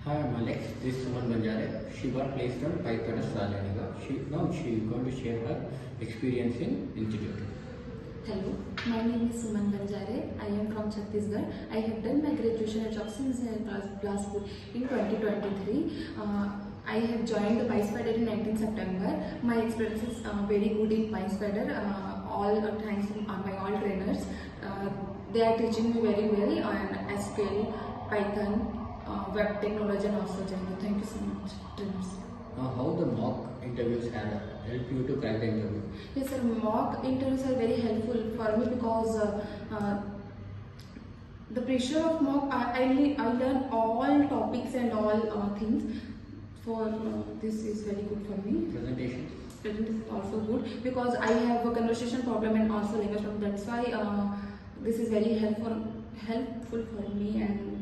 Hi, I'm Alex. This is SUMAN BANJARE. She got placed on PySpiders Rajajinagar. Now she is going to share her experience in institute. Hello, my name is SUMAN BANJARE. I am from Chhattisgarh. I have done my graduation at Bilaspur in 2023. I have joined the PySpider in 19 September. My experience is very good in PySpider. All thanks to my all trainers. They are teaching me very well on SQL, Python, web technology and also Django. Thank you so much, trainers. How the mock interviews have helped you to crack the interview? Yes, sir. Mock interviews are very helpful for me because the pressure of mock, I learn all topics and all things. For this is very good for me. Presentations? Presentation is also good because I have a conversation problem and also language problem. That's why this is very helpful for me and